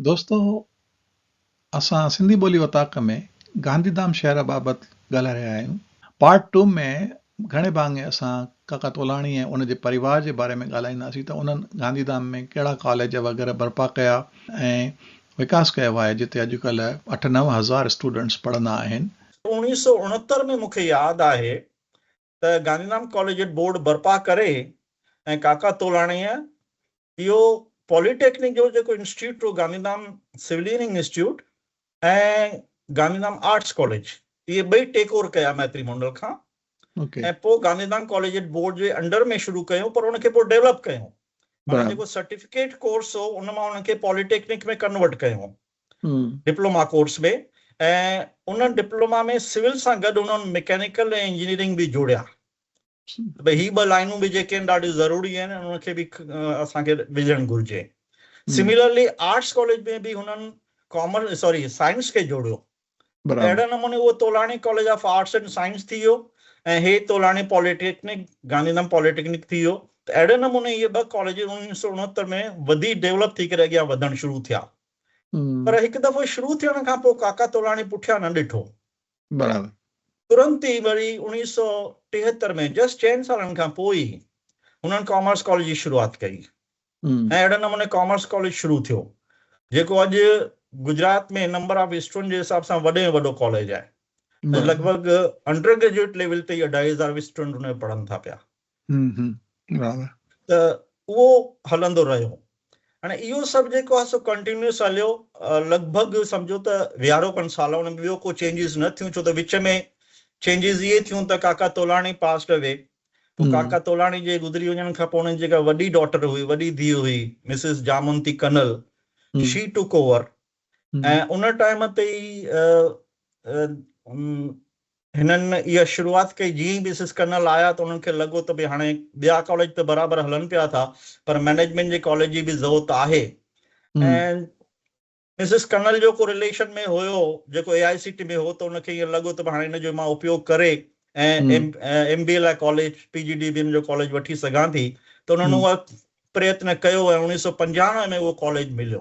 दोस्तों, असां सिंधी ॿोली वताक में गांधीधाम शहर बाबति ॻाल्हाए रहिया आहियूं। पार्ट 2 में घणे भाङे असां काका तोलाणी ऐं उन जे परिवार जे बारे में ॻाल्हाईंदासीं त उन्हनि गांधीधाम में कहिड़ा कॉलेज वग़ैरह बर्पा कया ऐं विकास कयो आहे जिते अॼुकल्ह 8-9 हज़ार स्टूडेंट्स पढ़ंदा आहिनि। 1969 में मूंखे यादि आहे त गांधीधाम कॉलेज बोर्ड बर्पा करे ऐं काका तोलाणीअ इहो पॉलिटेक्निक जो जेको इंस्टीट्यूट हो गांधीधाम सिविल इंजीनियरिंग इंस्टीट्यूट ऐं गांधीधाम आर्ट्स कॉलेज इहे ॿई टेक ओवर कया मैत्री मंडल खां ऐं पोइ गांधीधाम कॉलेज बोर्ड जे अंडर में शुरू कयूं, पर उनखे पोइ डेवलप कयूं। माना जेको सर्टिफिकेट कोर्स हो उन मां उनखे पॉलिटेक्निक में कन्वर्ट कयूं, डिप्लोमा कोर्स में। ऐं उन डिप्लोमा में सिविल सां गॾु उन्हनि मैकेनिकल ऐं इंजीनियरिंग बि जोड़िया। भई ही ॿ लाइनूं बि जेके आहिनि ॾाढी ज़रूरी आहिनि, उनखे बि असांखे विझणु घुरिजे। सिमिलरली आर्ट्स कॉलेज में बि हुननि साइंस खे जोड़ियो। अहिड़े नमूने उहो Tolani college of arts and science थी वियो ऐं हे तोलाणी पॉलिटेक्निक गांधीधाम पॉलिटेक्निक थी वियो। त अहिड़े नमूने इहे ॿ कॉलेज 1969 में वधीक डेवलप थी करे अॻियां वधणु शुरू थिया। पर हिकु दफ़ो शुरू थियण खां पोइ काका तोलाणी पुठियां न ॾिठो। तुरंत ई वरी 1973 में जस्ट 4 सालनि खां पोइ हुननि कॉमर्स कॉलेज जी शुरूआत कई ऐं अहिड़े नमूने कॉमर्स कॉलेज शुरू थियो, जेको अॼु गुजरात में नंबर ऑफ स्टूडेंट जे हिसाब सां वॾे में वॾो कॉलेज आहे। लॻभॻि अंडर ग्रेजुएट लेवल ते 2,500 स्टूडेंट हुन में पढ़नि था पिया। त उहो हलंदो रहियो। हाणे इहो सभु जेको आहे सो कंटिन्यूस हलियो, लॻभॻि सम्झो त 11 साल हुन में ॿियो को चेंजिस न थियूं, छो त विच में चेंजिस इहे थियूं त काका तोलाणी पास्ट अवे। पोइ काका तोलाणी जे गुज़री वञण खां पोइ हुननि जेका वॾी डॉटर हुई, वॾी धीउ हुई, Mrs Jamwanti Kanal, she took over. ऐं उन टाइम ते ई हिननि इहा शुरूआत कई। जीअं ई मिसिस कनल आया त उन्हनि खे लॻो त भई हाणे ॿिया कॉलेज त बराबरि हलनि पिया था, पर मैनेजमेंट जे कॉलेज जी बि ज़रूरत आहे। ऐं मिसिस कनल जो को रिलेशन में हुयो जेको AICT में हो, त उनखे ईअं लॻो त हाणे हिन जो मां उपयोग करे ऐं MBA लाइ कॉलेज PGDBM जो कॉलेज वठी सघां थी। त उन्हनि उहा प्रयत्न कयो ऐं 1995 में उहो कॉलेज मिलियो।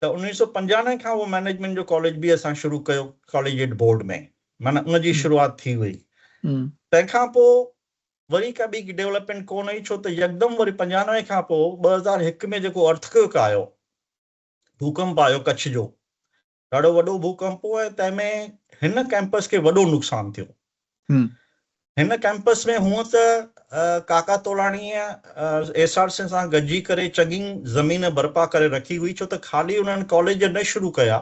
त 1995 खां उहो मैनेजमेंट जो कॉलेज बि असां शुरू कयो कॉलेजिएट बोर्ड में, माना उनजी शुरूआत थी हुई। तंहिंखां पोइ वरी का ॿी डेवलपमेंट कोन हुई, छो त यकदम वरी 95 खां पोइ 2001 में जेको अर्थक्वेक आयो, भूकंप आयो कच्छ जो, ॾाढो वॾो भूकंप हो ऐं तंहिंमें हिन कैंपस खे वॾो नुक़सानु थियो। हिन कैंपस में हूअं त काका तोलाणीअ SRC सां गॾिजी करे चङी ज़मीन बर्पा करे रखी हुई, छो त ख़ाली उन्हनि कॉलेज न शुरू कया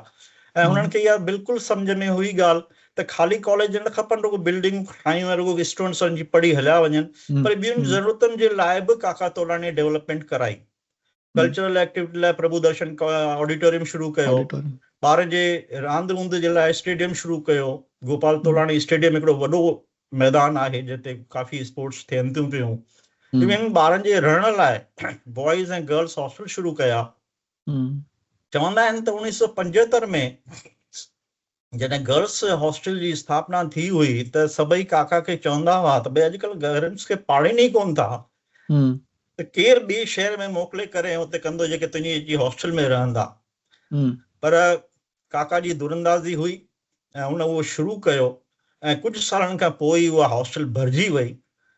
ऐं उन्हनि खे इहा बिल्कुलु सम्झ में हुई ॻाल्हि त ख़ाली कॉलेज न खपनि, रुगो बिल्डिंग ठाहियूं ऐं रुगो स्टूडेंट्सनि जी पढ़ी हलिया वञनि, पर ॿियुनि ज़रूरतुनि जे लाइ बि काका तोलाणीअ डेवलपमेंट कराई। कल्चरल एक्टिविटी लाइ प्रभु दर्शन ऑडिटोरियम शुरू कयो, ॿार जे रांदि रूंद जे लाइ स्टेडियम शुरू कयो। गोपाल तोलाणी स्टेडियम हिकिड़ो वॾो मैदान आहे जिते काफ़ी स्पोर्ट्स थियनि थियूं पियूं। इवन ॿारनि जे रहण लाइ बॉइज़ ऐं गर्ल्स हॉस्टल शुरू कया। चवंदा आहिनि त 1975 में जॾहिं गर्ल्स हॉस्टल जी स्थापना थी हुई त सभई काका खे चवंदा हुआ त भई अॼुकल्ह गर्ल्स खे पाढ़ीनि ई कोन था, त केरु ॿिए शहर में मोकिले करे हुते कंदो जेके तुंहिंजी हॉस्टल में रहंदा। पर काका जी दुरंदाज़ी हुई ऐं हुन उहो शुरू कयो ऐं कुझु सालनि खां पोइ उहा हॉस्टल भरिजी वई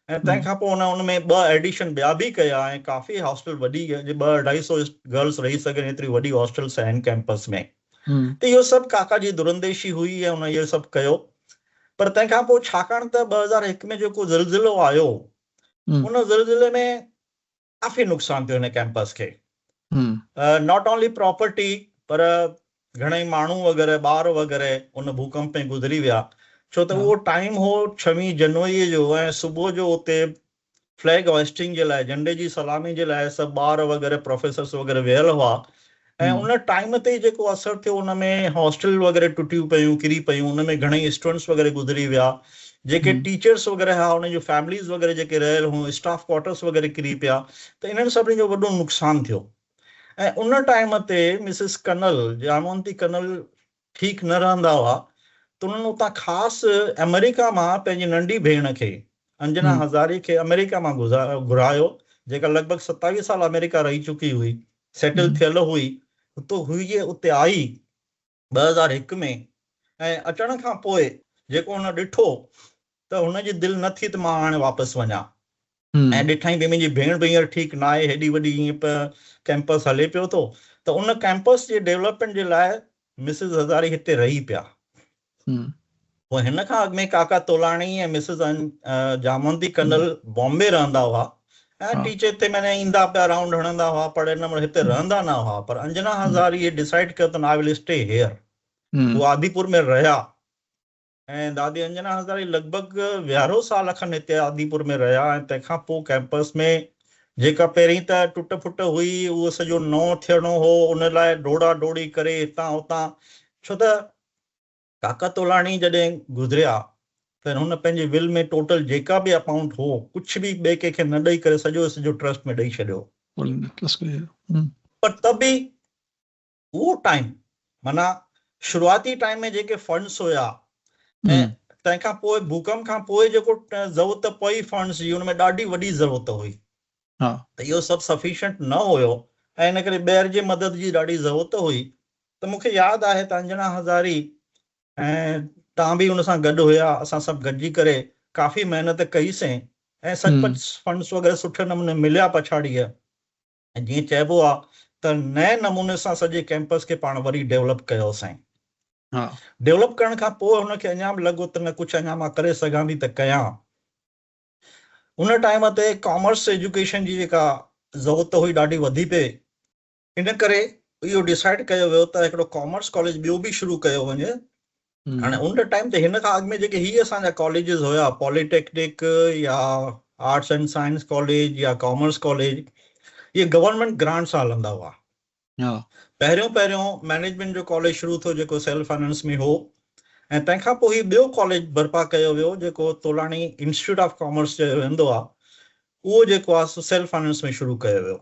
ऐं तंहिंखां पोइ हुन में 2 एडिशन ॿिया बि कया ऐं काफ़ी हॉस्टल वॾी 200-250 गर्ल्स रही सघनि एतिरी वॾी हॉस्टल्स आहिनि कैंपस में। त इहो सभु काका जी दुरंदेशी हुई ऐं हुन इहो सभु कयो। पर तंहिंखां पोइ छाकाणि त 2001 में जेको ज़िलज़िलो आयो, उन ज़िलज़िले में काफ़ी नुक़सानु थियो हिन कैंपस खे। नॉट ओनली प्रॉपर्टी, पर घणेई माण्हू वग़ैरह ॿार वग़ैरह उन भूकंप में गुज़री विया, छो त उहो टाइम हो 26 जनवरी जो ऐं सुबुह जो उते फ्लैग होइस्टिंग जे लाइ, झंडे जी सलामी जे लाइ सभु ॿार वग़ैरह प्रोफेसर्स वग़ैरह वियल हुआ ऐं उन टाइम ते जेको असरु थियो उन में हॉस्टल वग़ैरह टुटियूं पियूं, किरी पियूं, उन में घणेई स्टूडेंट्स वग़ैरह गुज़री विया, जेके टीचर्स वग़ैरह हुआ उन जो फैमिलीज़ वग़ैरह जेके रहियल हुयूं, स्टाफ क्वार्टर्स वग़ैरह किरी पिया। त इन्हनि सभिनी जो वॾो नुक़सानु थियो ऐं उन टाइम ते मिसिस कनल, जामवंती कनल ठीकु न रहंदा हुआ, त उन्हनि उतां ख़ासि अमेरिका मां पंहिंजी नंढी भेण खे अंजना हज़ारी खे अमेरिका मां घुरायो, जेका लॻभॻि 27 साल अमेरिका रही चुकी हुई सेटल थियल हुई, उते आई 2001 में, ऐं अचण खां पोइ जेको हुन ॾिठो त हुनजी दिलि न थी त मां हाणे वापसि वञा। ऐं ॾिठई बि मुंहिंजी भेण बि हींअर ठीकु न आहे, हेॾी वॾी ईअं कैंपस हले पियो थो, त उन कैंपस जे डेवलपमेंट जे लाइ मिसिस हज़ारी हिते रही पिया। पोइ हिन खां अॻु में काका तोलाणी ऐं मिसिस जामवंती कन्नल बॉम्बे रहंदा हुआ ऐं टीचर ते मैंने ईंदा पिया, राउंड हणंदा हुआ, पर हिन महिल हिते रहंदा न हुआ। पर अंजना हज़ारी डिसाइड कयो त आई विल स्टे हियर। वो आदिपुर में रहिया ऐं दादी अंजना हज़ारी लॻभॻि 11 साल खनि हिते आदिपुर में रहिया। ऐं तंहिंखां पोइ कैंपस में जेका पहिरीं त टुट फुट हुई, उहो सॼो नओं थियणो हो, उन लाइ डोड़ा डोड़ी करे हितां हुतां। छो त काका तोलाणी जॾहिं गुज़रिया त हुन पंहिंजे विल में टोटल जेका बि अमाउंट हो कुझु बि ॿिए कंहिंखे न ॾेई करे सॼो ट्रस्ट में ॾेई छॾियो। पर त बि उहो टाइम, माना शुरूआती टाइम में जेके फंड्स हुया ऐं तंहिंखां पोइ भूकंप खां पोइ जेको ज़रूरत पई फंड्स जी, हुन में ॾाढी वॾी ज़रूरत हुई, त इहो सभु सफिशिएंट न हुयो ऐं इन करे ॿाहिरि जी मदद जी ॾाढी ज़रूरत हुई। त मूंखे यादि आहे त अंजना हज़ारी ऐं तव्हां बि हुन सां गॾु हुया, असां सभु गॾिजी करे काफ़ी महिनत कईसीं ऐं सचपच फंड्स वग़ैरह सुठे नमूने मिलिया पछाड़ीअ। ऐं जीअं चइबो आहे त नए नमूने सां सॼे कैंपस खे पाण वरी डेवलप कयोसीं। डेवलप करण खां पोइ हुनखे अञा बि लॻो त न कुझु अञा मां करे सघां थी त कयां। उन टाइम ते कॉमर्स एजुकेशन जी जेका ज़रूरत हुई ॾाढी वधी पई, इन करे इहो डिसाइड कयो वियो त हिकिड़ो कॉमर्स कॉलेज ॿियो बि शुरू कयो वञे। हाणे उन टाइम ते हिन खां अॻु में जेके हीअ असांजा कॉलेजिस हुया, पॉलिटेक्निक या आर्ट्स एंड साइंस कॉलेज या कॉमर्स कॉलेज, इहे गवर्नमेंट ग्रांट सां हलंदा हुआ। पहिरियों मैनेजमेंट जो कॉलेज शुरू थियो जेको सेल्फ फाइनेंस में हो, ऐं तंहिंखां पोइ ही ॿियो कॉलेज बर्पा कयो वियो जेको तोलाणी इंस्टीट्यूट ऑफ कॉमर्स चयो वेंदो आहे, उहो जेको आहे सेल्फ फाइनेंस में शुरू कयो वियो।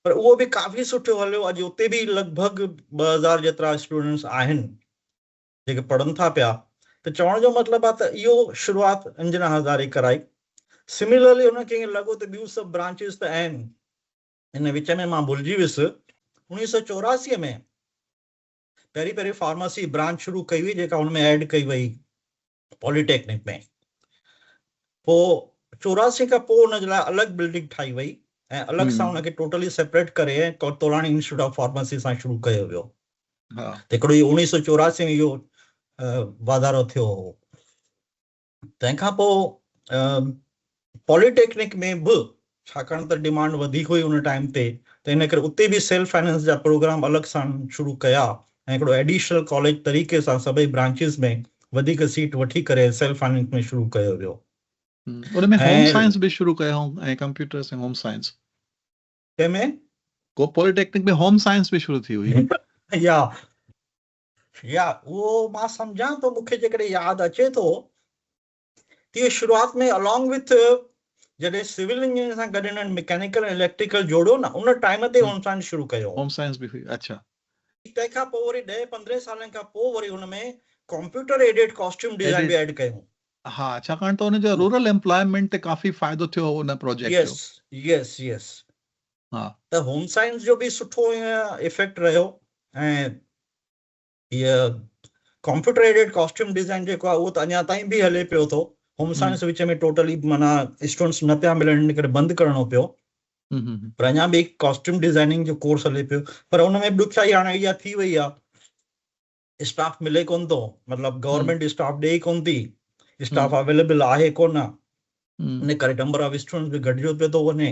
पर उहो बि काफ़ी सुठो हलियो। अॼु उते बि लॻभॻि 2000 जेतिरा स्टूडेंट्स आहिनि जेके पढ़नि था पिया। त चवण जो मतिलबु आहे त इहो शुरूआति अंजना हज़ारी कराई। सिमिलरली हुनखे ईअं लॻो त ॿियूं सभु ब्रांचिस त आहिनि। हिन विच में मां भुलिजी वियुसि, 1984 में पहिरीं फार्मेसी ब्रांच शुरू कई हुई जेका हुन में ऐड कई वई पॉलिटेक्निक में। पोइ 84 खां पोइ हुन जे लाइ अलॻि बिल्डिंग ठाही वई ऐं अलॻि सां हुनखे टोटली सेपरेट करे ऐं तोलाणी इंस्टीट्यूट ऑफ फार्मेसी सां शुरू कयो वियो। त हिकिड़ो इहो 1984 में इहो वाधारो थियो हो। तंहिंखां पोइ पॉलिटेक्निक में बि छाकाणि त डिमांड वधीक हुई उन टाइम ते, त इन करे उते बि सेल्फ फाइनेंस जा प्रोग्राम अलॻि सां शुरू कया ऐं हिकिड़ो एडिशनल कॉलेज तरीक़े सां सभई ब्रांचिस में वधीक सीट वठी करे सेल्फ फाइनेंस में शुरू कयो वियो। उनमें होम साइंस भी शुरू कयो ऐं कंप्यूटर्स ऐं होम साइंस। कंहिंमें? को पॉलिटेक्निक में होम साइंस भी शुरू थी हुई। या उहो मां सम्झां थो, मूंखे जेकॾहिं यादि अचे थो त इहो शुरूआति में अलॉन्ग विथ जॾहिं सिविल इंजीनियर सां गॾु हिननि मैकेनिकल इलेक्ट्रिकल जोड़ियो न, उन टाइम ते होम साइंस शुरू कयो। होम साइंस भी हुई। अच्छा। तंहिंखां पोइ वरी 10-15 सालनि खां पोइ वरी हुन में कंप्यूटर एडेड कॉस्ट्यूम डिजाइन बि ऐड कयूं। हा, छाकाणि त हुनजो रूरल एम्प्लॉयमेंट ते काफ़ी फ़ाइदो थियो उन प्रोजेक्ट जो। यस त होम साइंस जो बि सुठो इफेक्ट रहियो ऐं इहा कंप्यूटर एडेड कॉस्ट्यूम डिजाइन जेको आहे उहो त अञा ताईं बि हले पियो थो। होम साइंस विच में टोटली माना स्टूडेंट्स न पिया मिलण, इन करे बंदि करणो पियो। पर अञा बि कॉस्ट्यूम डिजाइनिंग जो कोर्स हले पियो। पर हुन में ॾुखियाई हाणे इहा थी वई आहे, स्टाफ मिले कोन थो, मतिलबु गवर्नमेंट स्टाफ ॾेई कोन थी, स्टाफ अवेलेबल आहे कोन, इन करे नंबर ऑफ स्टूडेंट्स बि घटिजो पियो थो वञे।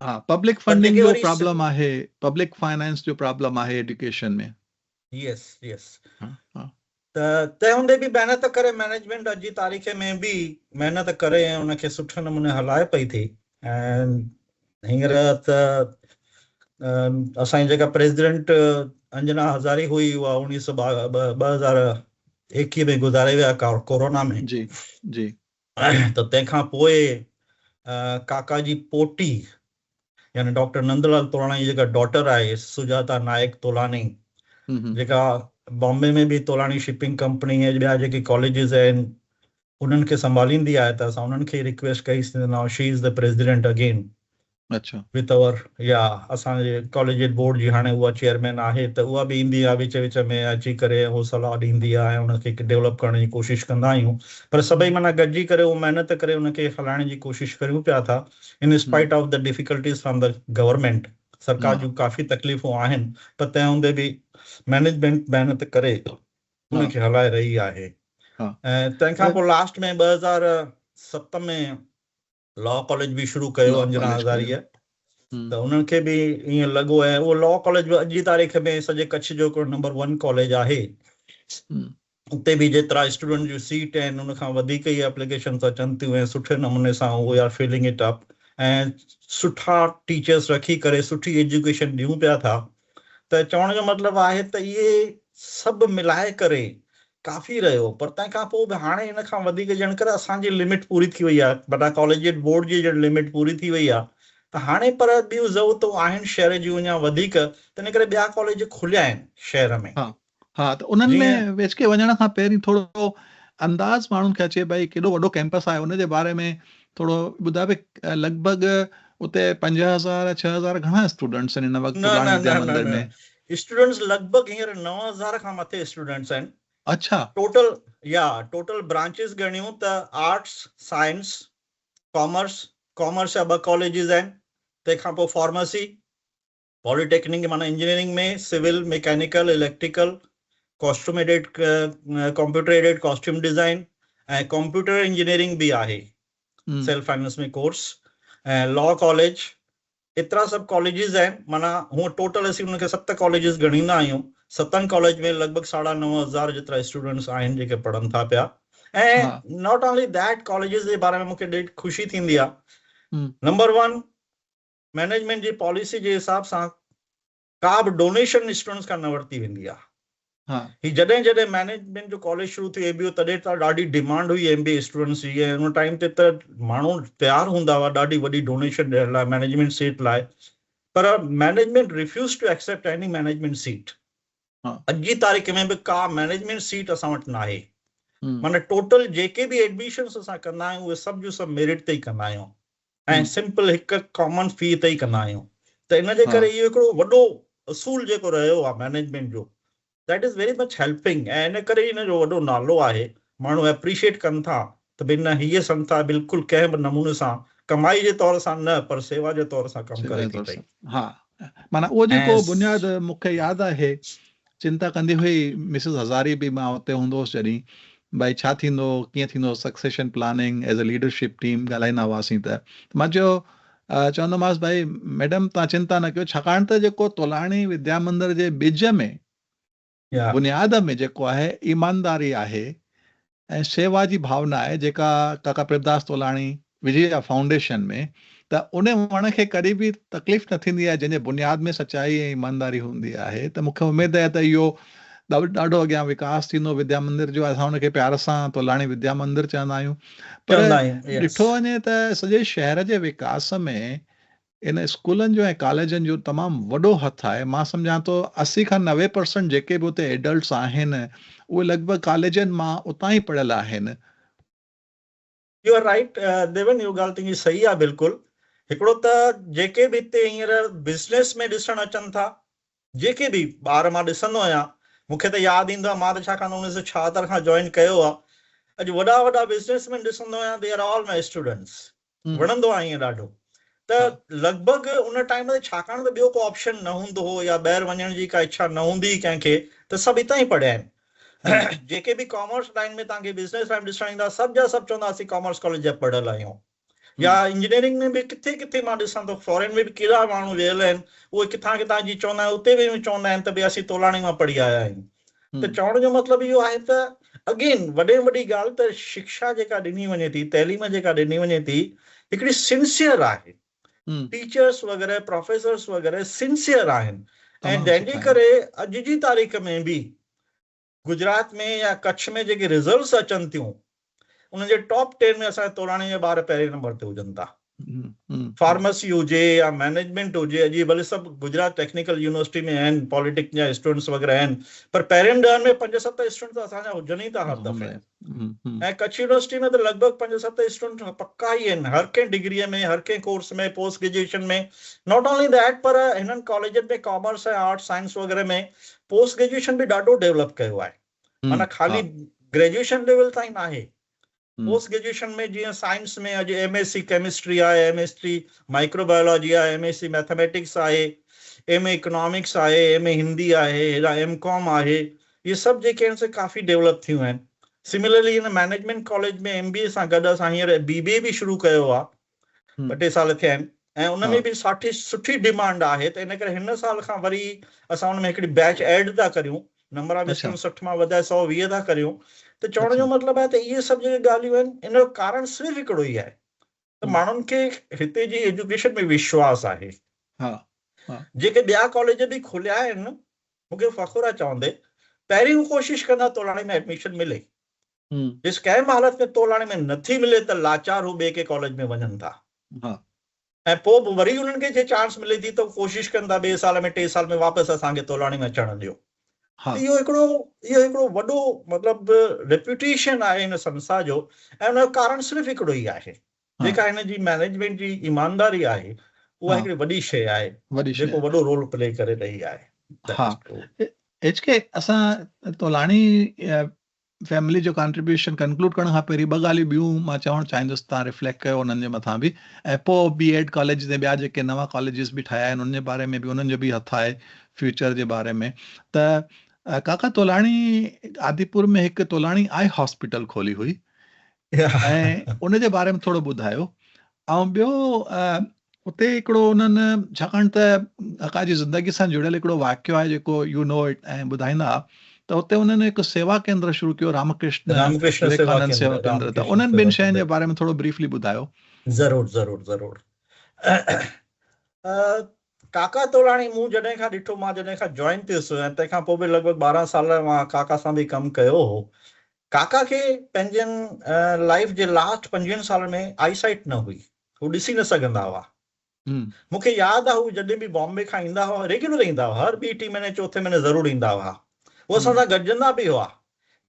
हा, पब्लिक फंडिंग जो प्रॉब्लम आहे, पब्लिक फाइनेंस जो प्रॉब्लम आहे एजुकेशन में। यस त तंहिं हूंदे बि महिनत करे मैनेजमेंट अॼु जी तारीख़ में बि महिनत करे ऐं उनखे सुठे नमूने हलाए पई थी। ऐं हींअर त असांजी जेका प्रेसिडेंट अंजना हज़ारी हुई उहा 2021 में गुज़ारे विया कोरोना में। जी त तंहिंखां पोइ काका जी पोटी यानी डॉक्टर नंदलाल तोलाणी जेका डॉटर आहे सुजाता नायक तोलाणी, जेका बॉम्बे में बि तोलाणी शिपिंग कंपनी ऐं ॿिया जेके कॉलेजिस आहिनि उन्हनि खे संभालींदी आहे, त असां उन्हनि खे रिक्वेस्ट कईसीं now she is the president again. अच्छा बि अथव या असांजे कॉलेजिएट बोर्ड जी हाणे उहा चेयरमैन आहे त उहा बि ईंदी आहे विच विच में अची करे उहो सलाह ॾींदी आहे ऐं उनखे डेवलप करण जी कोशिशि कंदा आहियूं पर सभई माना गॾिजी करे उहो महिनत करे उनखे हलाइण जी कोशिशि करियूं पिया था in spite of the difficulties from the government सरकार जूं काफ़ी तकलीफ़ूं आहिनि पर तंहिं हूंदे बि मैनेजमेंट महिनत करे उनखे हलाए रही आहे ऐं तंहिंखां पोइ लास्ट में 2007 में लॉ कॉलेज बि शुरू कयो अंजना हज़ारीअ त उन्हनि खे बि ईअं लॻो ऐं उहो लॉ कॉलेज अॼु जी तारीख़ में सॼे कच्छ जो हिकिड़ो नंबर 1 कॉलेज आहे उते बि जेतिरा स्टूडेंट जूं सीट आहिनि उन खां वधीक ई एप्लीकेशन्स अचनि थियूं ऐं सुठे नमूने सां उहे आर फिलिंग इट अप ऐं सुठा टीचर्स रखी करे सुठी एजुकेशन ॾियूं पिया था त चवण जो मतिलबु आहे त इहे सभु मिलाए करे काफ़ी रहियो पर तंहिंखां पोइ बि हाणे इन खां वधीक ॼण करे असांजी लिमिट पूरी थी वई आहे वॾा कॉलेजिएट बोर्ड जी ॼण लिमिट पूरी थी वई आहे त हाणे पर ॿियूं ज़रूरतूं आहिनि शहर जूं अञा वधीक त इन करे ॿिया कॉलेज खुलिया आहिनि शहर में त उन्हनि में वेच के वञण खां पहिरीं थोरो अंदाज़ माण्हुनि खे अचे भई केॾो वॾो कैंपस आहे उनजे बारे में थोरो ॿुधाए भई लॻभॻि उते 5000 6000 घणा स्टूडेंट्स आहिनि हिन वक़्तु तोलाणी विद्या मंदिर में स्टूडेंट्स लॻभॻि हींअर 9000 खां मथे स्टूडेंट्स आहिनि अच्छा टोटल ब्रांचेस ॻणियूं त आर्ट्स साइंस कॉमर्स जा 2 कॉलेजिस आहिनि तंहिंखां पोइ फार्मेसी पॉलिटेक्निक माना इंजीनियरिंग में civil mechanical electrical computer aided costume design ऐं कंप्यूटर इंजीनियरिंग बि आहे सेल्फ फाइनेंस में कोर्स ऐं लॉ कॉलेज एतिरा सभु कॉलेजिस आहिनि माना हूअं टोटल असीं हुनखे 7 कॉलेजिस ॻणींदा आहियूं 7 कॉलेज में लॻभॻि 9,500 जेतिरा स्टूडेंट्स आहिनि जेके पढ़नि था पिया ऐं नॉट ओनली दैट कॉलेजिस जे बारे में मूंखे ॾाढी ख़ुशी थींदी आहे नंबर 1 मैनेजमेंट जी पॉलिसी जे हिसाब सां का बि डोनेशन स्टूडेंट्स खां न वरिती वेंदी आहे ही जॾहिं मैनेजमेंट जो कॉलेज शुरू थियो एबीओ तॾहिं त ॾाढी डिमांड हुई एमबीए स्टूडेंट्स जी ऐं हुन टाइम ते त माण्हू तयारु हूंदा हुआ ॾाढी वॾी डोनेशन ॾियण लाइ मैनेजमेंट सीट लाइ पर management refuse to accept any management seat अॼु जी तारीख़ में बि का मैनेजमेंट सीट असां वटि न आहे माना टोटल जेके बि एडमिशन्स असां कंदा आहियूं उहे सभु जो सभु मेरिट ते ई कंदा आहियूं ऐं सिंपल हिकु कॉमन फी ते ई कंदा आहियूं त इन जे करे इहो हिकिड़ो वॾो असूल जेको रहियो आहे मैनेजमेंट जो that is very much helping ऐं इन करे इन जो वॾो नालो आहे माण्हू एप्रिशिएट कनि था त भई न हीअ संस्था बिल्कुलु कंहिं बि नमूने सां कमाई जे तौर सां न पर सेवा जे तौर सां कमु करे थी पई माना उहो जेको बुनियाद मूंखे यादि आहे चिंता कंदी हुई मिसिस हज़ारी बि मां हुते हूंदो हुउसि जॾहिं भई छा थींदो कीअं थींदो succession planning as a leadership team ॻाल्हाईंदा हुआसीं त मां चवंदोमांसि भाई मैडम तव्हां चिंता न कयो छाकाणि त जेको तोलाणी विद्या मंदिर जे ॿिज में बुनियाद में जेको आहे ईमानदारी आहे ऐं शेवा जी भावना आहे जेका काका प्रभदास तोलाणी विझी आहे फाउंडेशन में त उन वण खे कॾहिं बि तकलीफ़ न थींदी आहे जंहिंजे बुनियाद में सचाई ऐं ईमानदारी हूंदी आहे त मूंखे उमेदु आहे त इहो ॾाढो अॻियां विकास थींदो विद्या मंदिर जो असां हुनखे प्यार सां तोलाणी विद्या मंदिर चवंदा आहियूं पर ॾिठो वञे त सॼे शहर जे विकास में इन स्कूलनि जो ऐं कॉलेजनि जो तमामु वॾो हथु आहे मां सम्झां थो 80 खां 90% जेके बि उते एडल्ट्स आहिनि उहे लॻभॻि कॉलेजनि मां उतां ई पढ़ियल आहिनि यू आर राइट देवन इहो ॻाल्हि तुंहिंजी सही आहे बिल्कुलु हिकिड़ो त जेके बि हिते हींअर बिज़नेस में ॾिसणु अचनि था जेके बि ॿार मां ॾिसंदो आहियां मूंखे त यादि ईंदो आहे मां त छाकाणि 1976 खां जॉइन कयो आहे अॼु वॾा बिज़नेसमैन ॾिसंदो आहियां they are all my students वणंदो आहे ईअं ॾाढो त लॻभॻि उन टाइम ते छाकाणि त ॿियो को ऑप्शन न हूंदो हो या ॿाहिरि वञण जी का इच्छा न हूंदी कंहिंखे त सभु हितां ई पढ़िया आहिनि जेके बि कॉमर्स लाइन में तव्हांखे बिज़नेस लाइन ॾिसणु ईंदा सभु जा सभु चवंदा असीं कॉमर्स कॉलेज जा पढ़ियल आहियूं या इंजीनियरिंग में बि किथे मां ॾिसां थो फॉरेन में बि कहिड़ा माण्हू वियल आहिनि उहे किथां जी चवंदा आहिनि उते बि चवंदा आहिनि त भई असीं तोलाणी मां पढ़ी आया आहियूं त चवण जो मतिलबु इहो आहे त अगेन वॾे में वॾी ॻाल्हि त शिक्षा जेका ॾिनी वञे थी तइलीम जेका ॾिनी वञे थी हिकिड़ी सिंसियर आहे टीचर्स वग़ैरह प्रोफेसर्स वग़ैरह सिंसियर आहिनि ऐं जंहिंजे करे अॼु जी तारीख़ में बि गुजरात में या कच्छ में जेके रिज़ल्ट्स अचनि थियूं उनजे टॉप 10 में असांजे तोलाणी जा ॿार पहिरें नंबर ते हुजनि था फार्मेसी हुजे या मैनेजमेंट हुजे, अॼु भले सभु गुजरात टेक्निकल यूनिवर्सिटी में आहिनि, पॉलिटिक्स जा स्टूडेंट्स वग़ैरह आहिनि, पर पहिरें ॾहनि में 5-7 स्टूडेंट त असांजा हुजनि ई था हर दफ़े। ऐं कच्छ यूनिवर्सिटी में त लॻभॻि 5-7 स्टूडेंट पक्का ई आहिनि, हर कंहिं डिग्रीअ में, हर कंहिं कोर्स में, पोस्ट ग्रेजुएशन में। नॉट ओनली दैट, पर हिननि कॉलेजनि में कॉमर्स ऐं आर्ट्स साइंस वग़ैरह में पोस्ट ग्रेजुएशन बि ॾाढो डेवलप कयो आहे। माना ख़ाली ग्रेजुएशन लेवल ताईं न आहे, पोस्ट ग्रेजुएशन में जीअं साइंस में अॼु MSc केमिस्ट्री आहे, MSc माइक्रोबायोलॉजी आहे, MSc मैथमेटिक्स आहे, MA इकोनॉमिक्स आहे, MA हिंदी आहे, MCOM आहे, ये सभु जेके आहिनि से काफ़ी डेवलप थियूं आहिनि। सिमिलरली हिन मैनेजमेंट कॉलेज में MBA सां गॾु असां हींअर BBA बि शुरू कयो आहे, 2-3 साल थिया आहिनि, ऐं उन में बि सुठी डिमांड आहे। त इन करे हिन साल खां वरी असां उन में हिकिड़ी बैच ऐड था करियूं, नंबर ऑफ स्टूडेंट 60 मां वधाए 120 था करियूं। त चवण जो मतिलबु आहे त इहे सभु जेके ॻाल्हियूं आहिनि, इन जो कारण सिर्फ़ु हिकिड़ो ई आहे त माण्हुनि खे हिते जी एजुकेशन में विश्वास आहे। जेके ॿिया कॉलेज बि खुलिया आहिनि, मूंखे फ़ख़ुरु आहे चवंदे, पहिरीं हू कोशिशि कंदा तोलाणी में एडमिशन मिले, जिस कंहिं बि हालत में तोलाणी में नथी मिले त लाचार हू ॿिए के कॉलेज में वञनि था, ऐं पोइ वरी उन्हनि खे जे चांस मिले थी त कोशिशि कनि था 2 साल में 3 साल में वापसि असांखे तोलाणी में अचण ॾियो। इहो हिकिड़ो वॾो मतिलबु रेप्यूटेशन आहे हिन संस्था जो, ऐं हुन जो कारण सिर्फ़ु हिकिड़ो ई आहे, जेका हिन जी मैनेजमेंट जी ईमानदारी आहे, उहा हिकिड़ी वॾी शइ आहे, जेको वॾो रोल प्ले करे रही आहे। HK असां तोलाणी फैमिली जो कंट्रीब्यूशन कंक्लूड करण खां पहिरीं 2 ॻाल्हियूं ॿियूं मां चवणु चाहींदुसि, तव्हां रिफ्लेक्ट कयो उन्हनि जे मथां बि, ऐं पोइ B.Ed कॉलेज ऐं ॿिया जेके नवां कॉलेजिस बि ठाहिया आहिनि उन जे बारे में बि, उन्हनि जो बि हथु आहे फ्यूचर जे बारे में। त काका तोलाणी आदिपुर में हिकु तोलाणी आई हॉस्पिटल खोली हुई, ऐं उन जे बारे में थोरो ॿुधायो। ऐं ॿियो उते हिकिड़ो उन्हनि, छाकाणि त काका जी ज़िंदगी सां जुड़ियल हिकिड़ो वाक़ियो आहे जेको यू नो इट, ऐं ॿुधाईंदा त उते उन्हनि हिकु सेवा केंद्र शुरू कयो, रामकृष्ण विवेकानंद सेवा केंद्र। त उन्हनि 2 शयुनि जे बारे में थोरो ब्रीफली ॿुधायो। ज़रूरु। काका तोलाणी मूं जॾहिं खां ॾिठो, मां जॾहिं खां जॉइन थियुसि, ऐं तंहिंखां पोइ बि लॻभॻि 12 साल मां काका सां बि कमु कयो हो। काका खे पंहिंजनि लाइफ जे लास्ट 25 साल में आईसाइट न हुई, हू ॾिसी न सघंदा हुआ। मूंखे यादि आहे हू जॾहिं बि बॉम्बे खां ईंदा हुआ, रेगुलर ईंदा हुआ, हर 2-3 महीने 4थे महीने ज़रूरु ईंदा हुआ। उहे असां सां गॾिजंदा बि हुआ,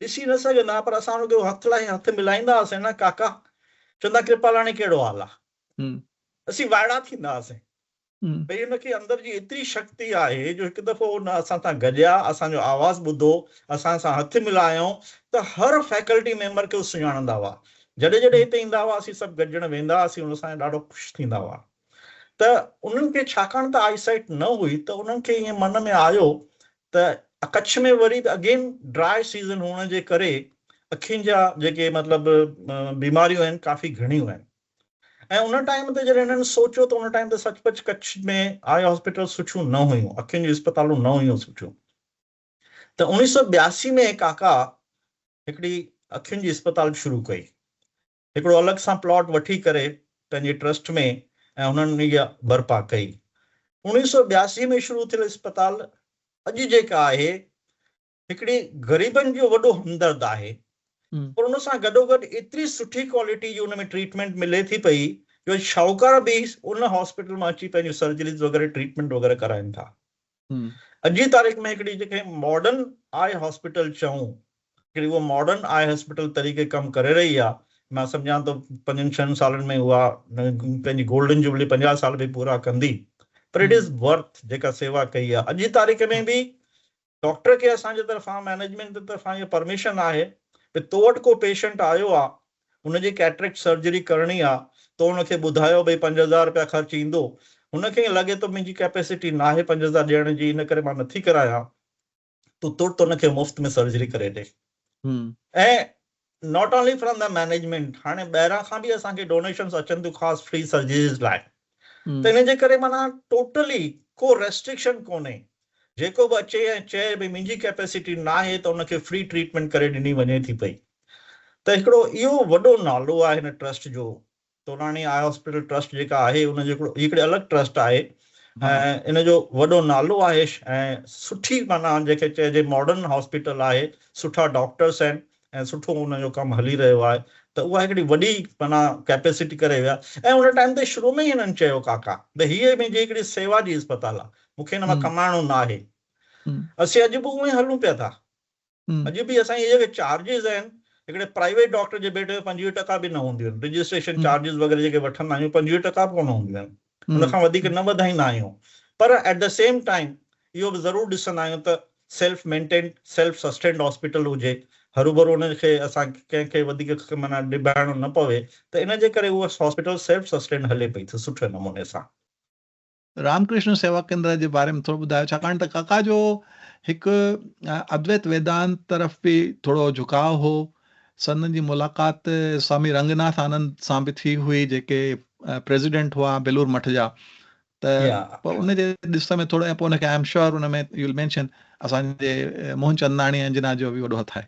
ॾिसी न सघंदा, पर असां हुनखे हथु लाइ हथु मिलाईंदा हुआसीं, न काका, चवंदा कृपालाणी कहिड़ो हाल आहे, असीं वाइड़ा थींदा हुआसीं। भई हुनखे अंदर जी एतिरी शक्ति आहे जो हिकु दफ़ो हुन असां सां गॾिया, असांजो आवाज़ ॿुधो, असां सां हथु मिलायूं, त हर फैकल्टी मेंबर खे सुञाणंदा हुआ। जॾहिं हिते ईंदा हुआ, असीं सभु गॾिजण वेंदा हुआसीं, हुन सां ॾाढो ख़ुशि थींदा हुआ। त उन्हनि खे छाकाणि त आईसाइट न हुई, त उन्हनि खे ईअं मन में आयो त कच्छ में वरी अगेन ड्राई सीज़न हुअण जे करे अखियुनि जा जेके मतिलबु बीमारियूं आहिनि काफ़ी घणियूं आहिनि। ऐं उन टाइम ते जॾहिं हिननि सोचियो त उन टाइम ते सचपच कच्छ में आई हॉस्पिटल सुठियूं न हुयूं, अखियुनि जूं अस्पतालूं न हुयूं सुठियूं। त 1982 में काका हिकिड़ी अखियुनि जी अस्पताल शुरू कई, हिकिड़ो अलॻि सां प्लॉट वठी करे पंहिंजे ट्रस्ट में, ऐं हुननि इहा बर्पा कई। 1982 में शुरू थियल अस्पताल अॼु जेका आहे हिकिड़ी ग़रीबनि जो वॾो हमदर्द आहे, पर उन सां गॾोगॾु एतिरी सुठी क्वालिटी जी उन में ट्रीटमेंट मिले थी पई जो शाहूकार बि उन हॉस्पिटल मां अची पंहिंजी सर्जरीज़ वग़ैरह ट्रीटमेंट वग़ैरह कराइनि था। अॼु जी तारीख़ में हिकिड़ी जेके मॉडर्न आई हॉस्पिटल चऊं, हिकिड़ी उहा मॉडर्न आई हॉस्पिटल तरीक़े कमु करे रही आहे। मां सम्झां थो 5-6 सालनि में उहा पंहिंजी गोल्डन जुबली 50 साल बि पूरा कंदी, पर इट इज़ वर्थ जेका सेवा कई आहे। अॼु जी तारीख़ में बि डॉक्टर खे असांजे तरफ़ां, मैनेजमेंट जे तरफ़ां इहा परमिशन आहे त तो वटि को पेशेंट आयो आहे, हुनजी कैटरेक्ट सर्जरी करणी आहे, तो हुनखे ॿुधायो भई 5,000 रुपया ख़र्च ईंदो, हुनखे ईअं लॻे थो मुंहिंजी कैपेसिटी न आहे 5,000 ॾियण जी, इन करे मां नथी करायां, तो तुर्त हुनखे मुफ़्त में सर्जरी करे ॾे। ऐं not only from the management, हाणे ॿाहिरां खां बि असांखे डोनेशन्स अचनि थियूं ख़ासि फ्री सर्जरीज़ लाइ। त इन जे करे माना टोटली को रेस्ट्रिक्शन कोन्हे, जेको बि अचे ऐं चए भई मुंहिंजी कैपेसिटी न आहे त हुनखे फ्री ट्रीटमेंट करे ॾिनी वञे थी पई। त हिकिड़ो इहो वॾो नालो आहे हिन ट्रस्ट जो, तोलाणी आई हॉस्पिटल ट्रस्ट जेका आहे हुनजो हिकिड़े अलॻि ट्रस्ट आहे, ऐं इन जो वॾो नालो आहे, ऐं सुठी माना जेके चइजे मॉडर्न हॉस्पिटल आहे, सुठा डॉक्टर्स आहिनि, ऐं सुठो हुनजो कमु हली रहियो आहे। त उहा हिकिड़ी वॾी माना कैपेसिटी करे विया ऐं उन टाइम ते शुरू में ई हिननि चयो काका त हीअ मुंहिंजी हिकिड़ी सेवा जी इस्पताल आहे, मूंखे हिन मां कमाइणो न आहे। असीं अॼु बि उहे हलूं पिया था, अॼु बि असांजी जेके चार्जिस आहिनि हिकिड़े प्राइवेट डॉक्टर जे बेटे 25% बि न हूंदियूं आहिनि, रजिस्ट्रेशन चार्जिस वग़ैरह जेके वठंदा आहियूं 25% बि कोन हूंदियूं आहिनि, उन खां वधीक न वधाईंदा आहियूं। पर एट द सेम टाइम इहो बि ज़रूरु ॾिसंदा आहियूं त self maintain self sustained hospital हुजे, हरूभरू उनखे असां कंहिंखे वधीक माना निभाइणो न पवे, त इन जे करे उहा हॉस्पिटल सेल्फ सस्टेन हले पई त सुठे नमूने सां। रामकृष्ण सेवा केंद्र जे बारे में थोरो ॿुधायो, छाकाणि त काका जो हिकु अद्वैत वेदांत तरफ़ बि थोरो झुकाव हो। संदनि जी मुलाक़ात स्वामी रंगनाथ आनंद सां बि थी हुई, जेके प्रेसिडेंट हुआ बेलूर मठ जा। त पोइ उन जे ॾिस में थोरो ऐं पोइ उनखे आई एम श्योर उन में यू विल मेंशन असांजे मोहन चंदाणी ऐं जिना जो बि वॾो हथु आहे।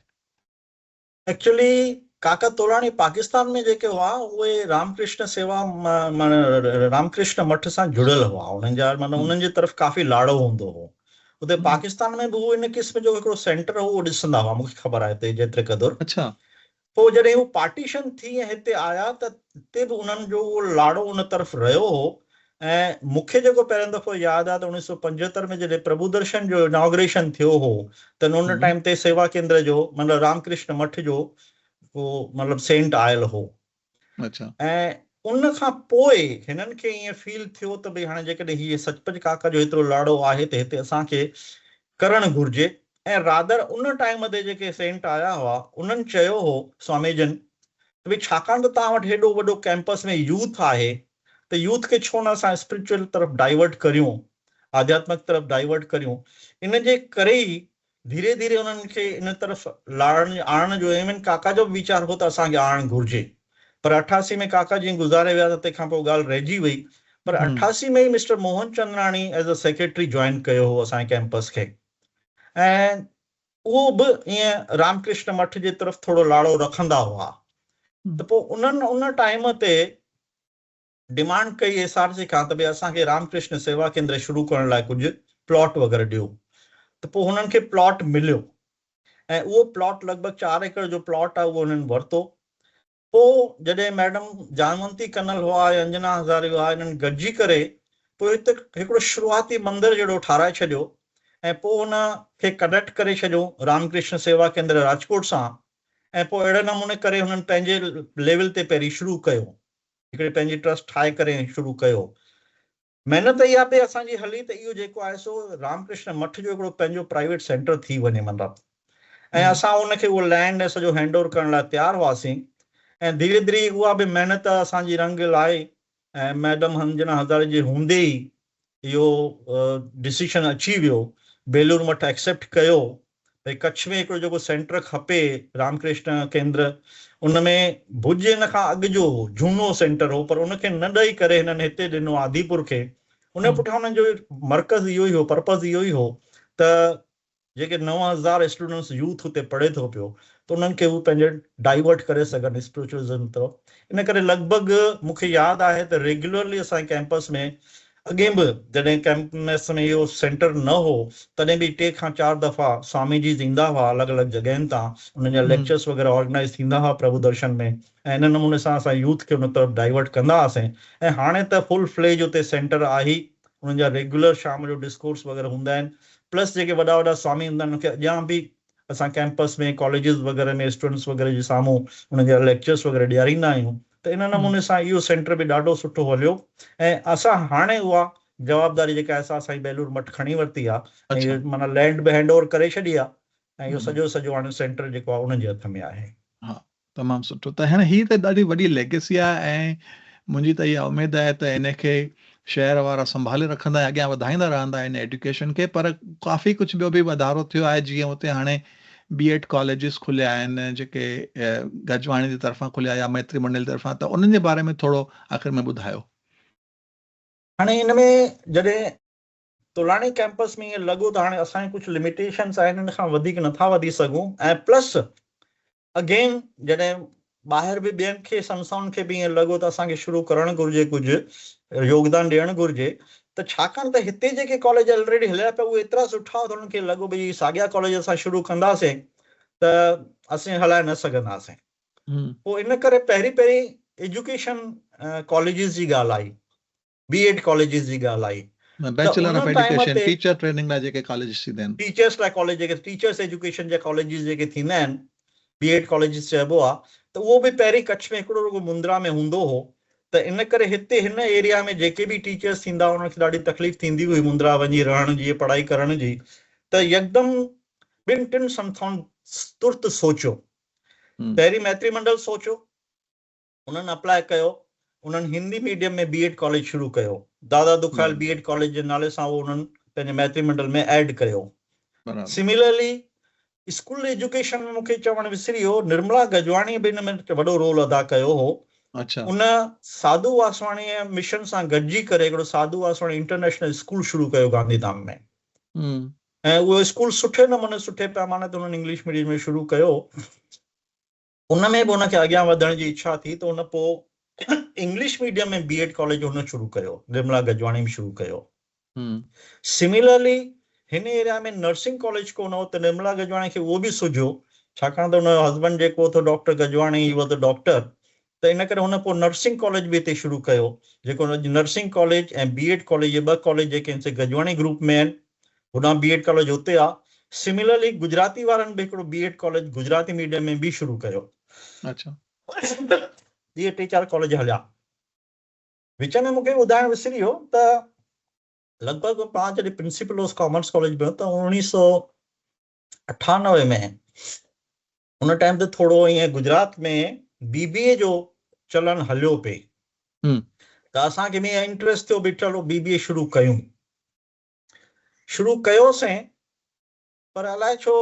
एक्चुअली काका तोलाणी पाकिस्तान में जेके हुआ उहे रामकृष्ण सेवा रामकृष्ण मठ सां जुड़ियल हुआ, उन्हनि जा माना उन्हनि जी तरफ़ काफ़ी लाड़ो हूंदो हो। उते पाकिस्तान में बि उहो इन क़िस्म जो हिकिड़ो सेंटर हो, उहो ॾिसंदा हुआ, मूंखे ख़बर आहे हिते जेतिरे क़दुरु। अच्छा। पोइ जॾहिं हू पार्टीशन थी ऐं हिते आया त हिते बि उन्हनि जो उहो लाड़ो उन तरफ़ रहियो हो। ऐं मूंखे जेको पहिरियों दफ़ो यादि आहे त 1975 में जॾहिं प्रभु दर्शन जो इनॉग्रेशन थियो हो त उन टाइम ते सेवा केंद्र जो मतिलबु रामकृष्ण मठ जो उहो मतिलबु सेंट आयल हो। अच्छा। ऐं उन खां पोइ हिननि खे ईअं फील थियो त भई हाणे जेकॾहिं हीअ सचपच काका जो एतिरो लाड़ो आहे त हिते असांखे करणु घुरिजे। ऐं रादर उन टाइम ते जेके सेंट आया हुआ उन्हनि चयो हो स्वामी जन त भई छाकाणि त तव्हां वटि हेॾो वॾो कैंपस में यूथ आहे त यूथ खे छो न असां स्पिरिचुअल तरफ़ डाइवर्ट करियूं, आध्यात्मिक तरफ़ डाइवर्ट करियूं। इन जे करे ई धीरे धीरे उन्हनि खे इन तरफ़ आणण जो एम काका जो बि वीचार हो त असांखे आणणु घुरिजे। पर 88 में काका जी गुज़ारे विया त तंहिंखां पोइ ॻाल्हि रहिजी वई। पर 88 में ई mister Mohan Chandrani as a secretary join कयो हो असांजे कैंपस खे, ऐं उहो बि ईअं रामकृष्ण मठ जे तरफ़ थोरो लाड़ो रखंदा हुआ। त पोइ उन्हनि उन टाइम ते डिमांड कई एसआरसी खां त भई असांखे रामकृष्ण सेवा केंद्र शुरू करण लाइ कुझु प्लॉट वग़ैरह ॾियो। त पोइ हुननि खे प्लॉट मिलियो ऐं उहो प्लॉट लॻभॻि 4 एकड़ जो प्लॉट आहे उहो हुननि वरितो। पोइ जॾहिं मैडम जानवंती कनल हुआ या अंजना हज़ारे हुआ, हिननि गॾिजी करे पोइ हिते हिकिड़ो शुरूआती मंदरु जहिड़ो ठाराए छॾियो ऐं पोइ हुन खे कनेक्ट करे छॾियो रामकृष्ण सेवा केंद्र राजकोट सां। ऐं पोइ अहिड़े नमूने करे हुननि पंहिंजे लेवल ते पहिरीं शुरू कयो, हिकिड़े पंहिंजी ट्रस्ट ठाहे करे शुरू कयो। महिनत इहा पे असांजी हली त इहो जेको आहे सो रामकृष्ण मठ जो हिकिड़ो पंहिंजो प्राइवेट सेंटर थी वञे मतिलबु। ऐं असां उनखे उहो लैंड ऐं सॼो हैंड ओवर करण लाइ तयारु हुआसीं। ऐं धीरे धीरे उहा बि महिनत असांजी रंग लाए ऐं मैडम अंजना हज़ारे जे हूंदे ई इहो डिसीशन अची वियो, बेलूर मठ एक्सेप्ट कयो भई कच्छ में हिकिड़ो जेको सेंटर खपे रामकृष्ण केंद्र, उनमें भुज हिन खां अॻु जो झूनो सेंटर हो पर उनखे न ॾेई करे हिननि हिते ॾिनो आदिपुर खे। उन पुठियां हुननि जो मर्कज़ इहो ई हो, पर्पज़ इहो ई हो त जेके 9000 स्टूडेंट्स यूथ हुते पढ़े थो पियो त उन्हनि खे हू पंहिंजे डाइवर्ट करे सघनि स्पिरिचुअलिज़म तरफ़। इन करे लॻभॻि मूंखे यादि आहे त रेगुलरली असांजे कैंपस में अॻे बि जॾहिं कैंपस में इहो सेंटर न हो तॾहिं बि 3 खां 4 दफ़ा स्वामी जी ईंदा हुआ अलॻि अलॻि जॻहियुनि तां, उन्हनि जा लेक्चर्स वग़ैरह ऑर्गेनाइज़ थींदा हुआ प्रभु दर्शन में। ऐं इन नमूने सां असां यूथ खे उन तरफ़ डाइवर्ट कंदा हुआसीं। ऐं हाणे त फुल फ्लेज उते सेंटर आहे ई, उन्हनि जा रेगुलर शाम जो डिस्कोर्स वग़ैरह हूंदा आहिनि। प्लस जेके वॾा वॾा स्वामी हूंदा आहिनि उनखे अॻियां बि असां कैंपस में कॉलेजिस वग़ैरह में स्टूडेंट्स वग़ैरह जे साम्हूं उन्हनि जा लेक्चर्स वग़ैरह ॾियारींदा आहियूं। त इन नमूने सां इहो सेंटर बि ॾाढो सुठो हलियो ऐं असां हाणे उहा जवाबदारी जेका आहे असां बेलूर मठ खणी वरिती आहे ऐं माना लैंड बि हैंड ओवर करे छॾी आहे ऐं इहो सॼो हाणे सेंटर जेको आहे उन्हनि जे हथ में आहे। हा, तमामु सुठो। त हाणे हीअ त ॾाढी वॾी लेगेसी आहे ऐं मुंहिंजी त इहा उमेदु आहे त इनखे शहर वारा संभाले रखंदा ऐं अॻियां वधाईंदा रहंदा आहिनि एजुकेशन खे। पर काफ़ी कुझु ॿियो बि वधारो थियो आहे, जीअं हुते हाणे बीएड कॉलेजिस खुलिया आहिनि जेके गजवाणी जी तरफ़ां खुलिया या मैत्री मंडल जी तरफ़ां, त उन्हनि जे बारे में थोरो आख़िर में ॿुधायो। हाणे हिन में जॾहिं तोलाणी कैंपस में ईअं लॻो त हाणे असांखे कुझु लिमिटेशन्स आहिनि, हिन खां वधीक नथा वधी सघूं। ऐं प्लस अगेन जॾहिं ॿाहिरि बि ॿियनि खे संस्थाउनि खे बि ईअं लॻो त असांखे शुरू करणु घुरिजे, कुझु योगदान ॾियणु घुरिजे, त छाकाणि त हिते जेके कॉलेज ऑलरेडी हलिया पिया उहे एतिरा सुठा त उन्हनि खे लॻो भई साॻिया कॉलेज असां शुरू कंदासीं त असीं हलाए न सघंदासीं। पोइ इन करे पहिरीं एजुकेशन कॉलेजिस जी ॻाल्हि आई, B.Ed कॉलेजिस जी ॻाल्हि आई, बैचलर ऑफ उन टाइम एजुकेशन ते टीचर ट्रेनिंग लाइ जेके कॉलेज थींदा आहिनि, टीचर्स लाइ कॉलेज जेके टीचर्स एजुकेशन जा कॉलेजिस जेके थींदा आहिनि, B.Ed कॉलेजिस चइबो आहे, त उहो बि पहिरीं कच्छ में हिकिड़ो रुॻो मुंद्रा में हूंदो हो। त इन करे हिते हिन एरिया में जेके बि टीचर्स थींदा उन्हनि खे ॾाढी तकलीफ़ थींदी हुई मुंद्रा वञी रहण जी, पढ़ाई करण जी। त यकदमि 2-3 संस्थाउनि तुर्त सोचियो। पहिरीं मैत्री मंडल सोचियो, उन्हनि अप्लाई कयो, उन्हनि हिंदी मीडियम में B.Ed कॉलेज शुरू कयो, दादा दुखायल B.Ed कॉलेज जे नाले सां उहो उन्हनि पंहिंजे मैत्री मंडल में ऐड कयो। सिमिलरली स्कूल एजुकेशन में मूंखे चवणु विसरी वियो, निर्मला गजवाणी बि हिन में वॾो रोल अदा कयो हो। उन साधू वासवाणी मिशन सां गॾिजी करे हिकिड़ो साधू वासवाणी इंटरनेशनल स्कूल शुरू कयो गांधीधाम में, ऐं उहो स्कूल सुठे नमूने सुठे पैमाने ते उन्हनि इंग्लिश मीडियम में शुरू कयो। उन में बि उनखे अॻियां वधण जी इच्छा थी, त उन पोइ इंग्लिश मीडियम में B.Ed कॉलेज उन शुरू कयो, निर्मला गजवाणी बि शुरू कयो। सिमिलरली हिन एरिया में नर्सिंग कॉलेज कोन हो, त निर्मला गजवाणी खे उहो बि सुझियो, छाकाणि त हुनजो हस्बैंड जेको हो डॉक्टर गजवाणी, हुआ त डॉक्टर, त इन करे हुन पोइ नर्सिंग कॉलेज बि हिते शुरू कयो, जेको नर्सिंग कॉलेज ऐं B.Ed कॉलेज, ये 2 कॉलेज जेके आहिनि से गजवाणी ग्रुप में आहिनि, होॾां B.Ed कॉलेज हुते आहे। सिमिलरली गुजराती वारनि बि हिकिड़ो B.Ed कॉलेज गुजराती मीडियम में बि शुरू कयो। इहे 3-4 कॉलेज हलिया। विच में मूंखे ॿुधाइणु विसरी वियो त लॻभॻि पाण जॾहिं प्रिंसिपल ऑफ कॉमर्स कॉलेज में, त 1998 में उन टाइम ते थोरो ईअं गुजरात में BBA जो चलन हलियो पे, त असांखे बि इंट्रस्ट थियो, बि चलो BBA शुरू कयोसीं, पर अलाए छो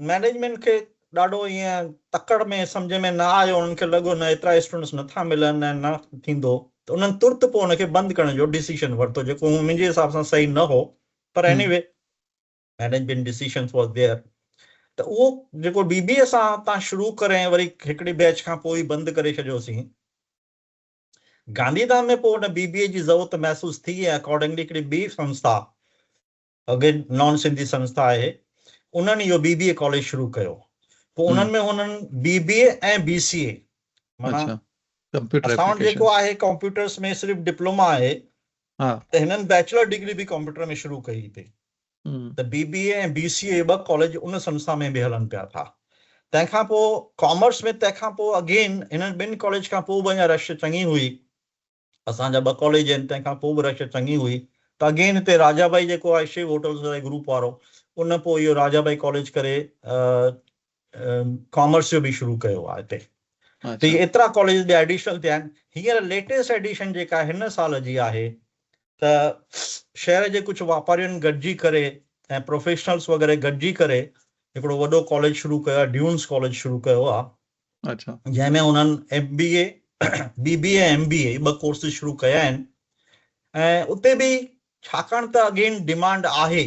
मैनेजमेंट खे ॾाढो ईअं तकड़ में सम्झ में न आयो, उन्हनि खे लॻो न एतिरा स्टूडेंट्स नथा मिलनि ऐं न थींदो, त उन्हनि तुर्त पोइ हुनखे बंदि करण जो डिसीजन वरितो, जेको मुंहिंजे हिसाब सां सही न हो, पर anyway management decision was there. त उहो जेको BBA सां तव्हां शुरू करें वरी हिकिड़ी बैच खां पोइ ई बंदि करे छॾियोसीं। गांधीधाम में पोइ हुन BBA जी ज़रूरत महसूस थी, ऐं अकॉर्डिंगली हिकिड़ी ॿी संस्था, अगेन नॉन सिंधी संस्था आहे, उन्हनि इहो BBA कॉलेज शुरू कयो। पोइ उन्हनि में हुननि BBA ऐं BCA, माना असां वटि जेको आहे कंप्यूटर्स में सिर्फ़ु डिप्लोमा आहे, त हिननि बैचलर डिग्री बि कंप्यूटर में शुरू कई पई। त BBA ऐं BCA 2 कॉलेज उन संस्था में बि हलनि पिया था। तंहिंखां पोइ कॉमर्स में, तंहिंखां पोइ अगेन हिननि 2 कॉलेज खां पोइ बि अञा रश चङी हुई, असांजा 2 कॉलेज आहिनि, तंहिंखां पोइ बि रश चङी हुई। त अगेन हिते राजाबाई जेको आहे शिव होटल्स वारे ग्रुप वारो, उन पोइ इहो राजाबाई कॉलेज करे कॉमर्स जो बि शुरू कयो आहे हिते। त इहे एतिरा कॉलेज ॿिया एडिशनल थिया आहिनि। हींअर लेटेस्ट एडिशन जेका हिन साल जी आहे, त शहर जे कुझु वापारियुनि गॾिजी करे ऐं प्रोफेशनल्स वग़ैरह गॾिजी करे हिकिड़ो वॾो कॉलेज शुरू कयो आहे, ड्यून्स कॉलेज शुरू कयो आहे, जंहिंमें उन्हनि MBA BBA ऐं MBA 2 कोर्स शुरू कया आहिनि। ऐं उते बि छाकाणि त अगेन डिमांड आहे,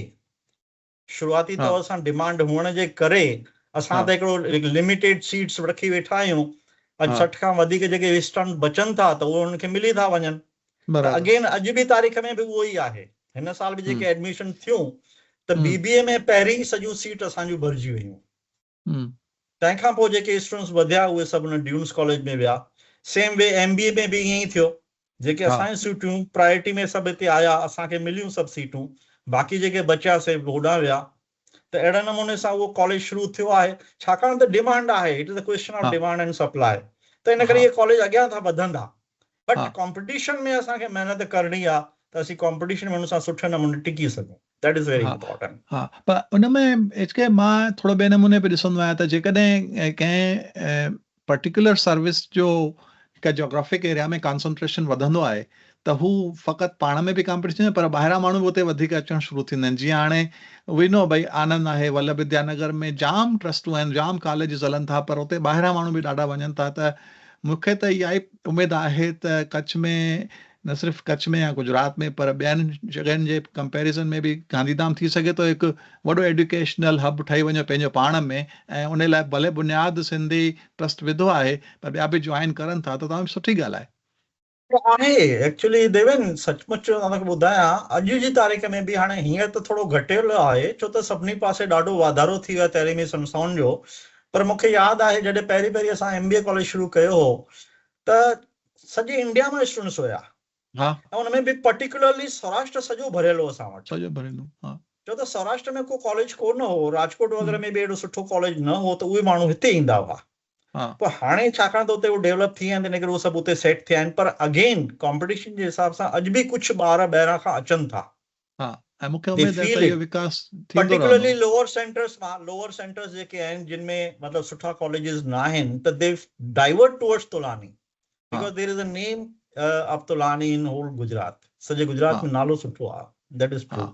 शुरूआती तौर सां डिमांड हुअण जे करे असां त हिकिड़ो लिमिटेड सीट्स रखी वेठा आहियूं। 60 खां वधीक जेके स्टूडेंट बचनि था, त उहे उन्हनि खे मिली था वञनि। त अगेन अॼु बि तारीख़ में बि उहो ई आहे। हिन साल बि जेके एडमिशन थियूं, त BBA में पहिरीं सॼियूं सीट असांजूं भरिजी वयूं। तंहिंखां पोइ जेके स्टूडेंट्स वधिया उहे सभु हुन ड्यून्स कॉलेज में विया। सेम वे MBA में बि ईअं ई थियो, जेके असांजी सीटूं प्रायोरिटी में सभु हिते आया, असांखे मिलियूं सभु सीटूं, बाक़ी जेके बचिया से होॾां विया। त अहिड़े नमूने सां उहो कॉलेज शुरू थियो आहे, छाकाणि त डिमांड आहे, it is a question of demand and supply. त इन करे इहे कॉलेज अॻियां था वधंदा, बट कॉम्पिटिशन में असांखे महिनत करणी आहे, त असीं कॉम्पिटिशन में हुन सां सुठे नमूने टिकी सघूं। That is very important. पर उन में एचके मां थोरो ॿिए नमूने बि ॾिसंदो आहियां, त जेकॾहिं कंहिं पर्टिकुलर सर्विस जो हिकु जोग्राफिक एरिया में कॉन्संट्रेशन वधंदो आहे, त हू फ़क़ति पाण में बि कॉम्पिटिशन, पर ॿाहिरां माण्हू बि उते वधीक अचणु शुरू थींदा आहिनि। जीअं हाणे विनो भई आनंद आहे, वल्लभ विद्यानगर में जाम ट्रस्टूं आहिनि, जाम कॉलेजिस हलनि था, पर उते ॿाहिरां माण्हू बि ॾाढा वञनि था। त मूंखे त इहा ई उमेदु आहे त कच्छ में, न सिर्फ़ु कच्छ में या गुजरात में, पर ॿियनि जॻहियुनि जे कंपेरिज़न में बि गांधीधाम थी सघे थो हिकु वॾो एजुकेशनल हब ठही वञे पंहिंजो पाण में, ऐं उन लाइ भले बुनियादु सिंधी ट्रस्ट विधो आहे, पर ॿिया बि जॉइन करनि था, त तव्हां सुठी ॻाल्हि आहे। आहे एक्चुअली देवेन, सचमुच तव्हांखे ॿुधायां, अॼु जी तारीख़ में बि हाणे हींअर त थोरो घटियल आहे, छो त सभिनी पासे ॾाढो वाधारो थी वियो आहे तइलीमी संस्थाउनि जो। पर मूंखे यादि आहे जॾहिं पहिरीं पहिरीं असां MBA कॉलेज शुरू कयो हो त सॼे इंडिया मां स्टूडेंट्स हुया हा ऐं हुन में बि पर्टिकुलरली सौराष्ट्र सॼो भरियल हो असां वटि। सॼो भरियल हो, हा छो त सौराष्ट्र में को कॉलेज कोन हो, राजकोट वग़ैरह में बि एॾो सुठो कॉलेज न हो, त उहे माण्हू हिते ईंदा हुआ। हा पर हाणे छाकाणि त उते उहो डेवलप थी विया आहिनि, इन करे उहे सभु उते सेट थिया आहिनि। पर अगेन कॉम्पिटिशन जे हिसाब सां अॼु बि कुझु ॿार ॿाहिरां खां अचनि था। हा ऐं मूंखे They उमेद आहे feel त इहो it. विकास थींदो पर्टिकुलरली रहंदो। लोअर सेंटर्स जेके आहिनि जिन में मतिलबु सुठा कॉलेजिस न आहिनि, त दे डाइवर्ट टुवर्ड्स तोलानी, हा because there is a name of Tolani in whole Gujarat. सॼे गुजरात हा में नालो सुठो आहे, दैट इज हा ट्रू।